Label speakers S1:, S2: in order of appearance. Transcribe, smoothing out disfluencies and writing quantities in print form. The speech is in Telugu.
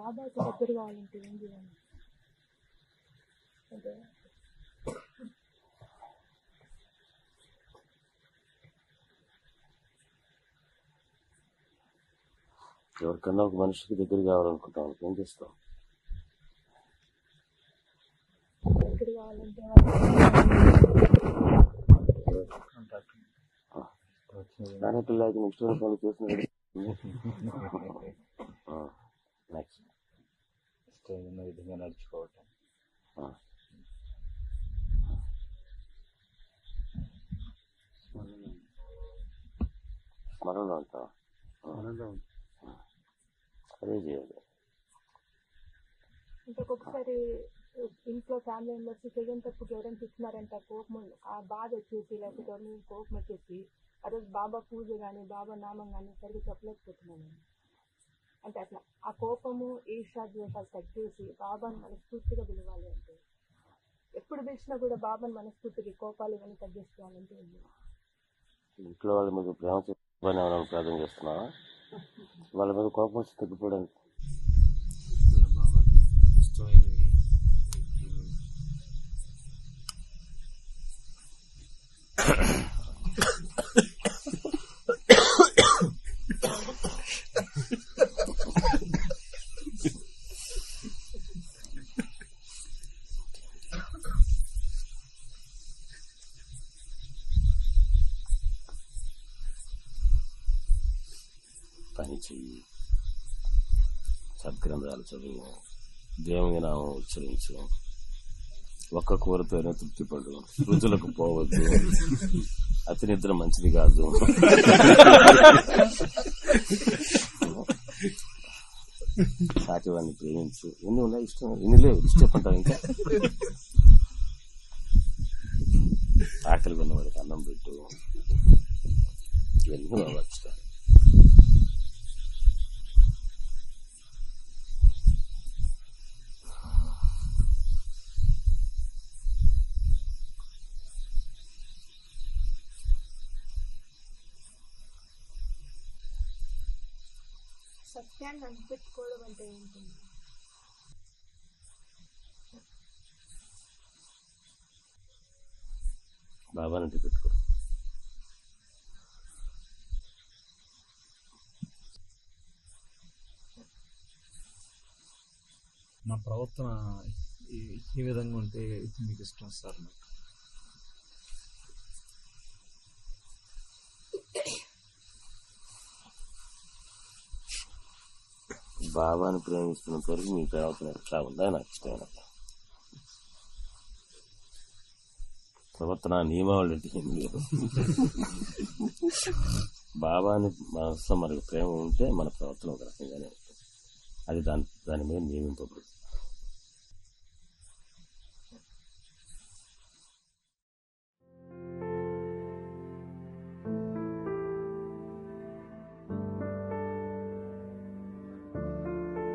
S1: బాబాకి దగ్గర కావాలంటే ఏం చేయాలి అంటే
S2: ఎవరికన్నా ఒక మనిషికి దగ్గర కావాలనుకుంటాం, ఏం చేస్తాం?
S1: దగ్గర కావాలంటే
S2: నానే పిల్లలకి నెక్స్ట్ వాళ్ళు చేస్తున్నారు. నెక్స్ట్
S3: ఇష్టమైన విధంగా నడుచుకోవటం,
S2: స్మరణలో ఉంటాం, అదే చేయాలి.
S1: అంటే ఒక్కొక్కసారి ఇంట్లో ఫ్యామిలీ మెంబర్స్ తెలియనప్పుడు ఎవరైనా తిట్టినారంటే కోపం, ఆ బాధ వచ్చేసి లేకపోతే ఎవరిని కోపం వచ్చేసి ఆ రోజు బాబా పూజ కానీ బాబా నామం కానీ సరిగ్గా చెప్పలేకపోతున్నాను. అంటే అట్లా ఆ కోపము ఈర్ష్య ద్వేషాలు తగ్గేసి బాబాను మనస్ఫూర్తిగా పిలవాలి. అంటే ఎప్పుడు పిలిచినా కూడా బాబాను మనస్ఫూర్తిగా కోపాలు ఇవన్నీ తగ్గించుకోవాలంటే
S2: ఇంట్లో వాళ్ళ మీద ప్రేమ చెప్పాలని ప్రార్థన చేస్తున్నావా? వాళ్ళ మీద కోపం వచ్చి తగ్గిపోవడానికి
S3: ఇష్టమైనవి
S2: పని చెయ్యి, సద్గ్రంథాలు చదువు, దేవుని నామం ఉచ్చరించు, ఒక్క కూరతోనే తృప్తిపడు, రుచులకు పోవద్దు, అతి నిద్ర మంచిది కాదు, సాటివాడిని ప్రేమించు. ఎన్ని ఉన్నాయి ఇష్టం, ఎన్ని లేవు ఇష్టపడ్డావు. ఇంకా ఆకలి ఉన్నవాడికి అన్నం పెట్టు, ఇవన్నీ బాగా ఇష్టం.
S1: సత్యాన్ని అనిపెట్టుకోవడం అంటే ఏంటి?
S2: బాబాని పెట్టుకో.
S3: నా ప్రవర్తన ఏ విధంగా ఉంటే మీకు ఇష్టం సార్? నాకు
S2: బాబాని ప్రేమిస్తున్నంత వరకు మీ ప్రవర్తన ఎట్లా ఉందా నాకు ఇష్టమైన ప్రవర్తన నియమావళి అంటే ఏం లేదు. బాబాని మనసులో మనకు ప్రేమ ఉంటే మన ప్రవర్తన ఒక రకంగానే ఉంటుంది. అది దాని మీద నియమింపబడుతుంది.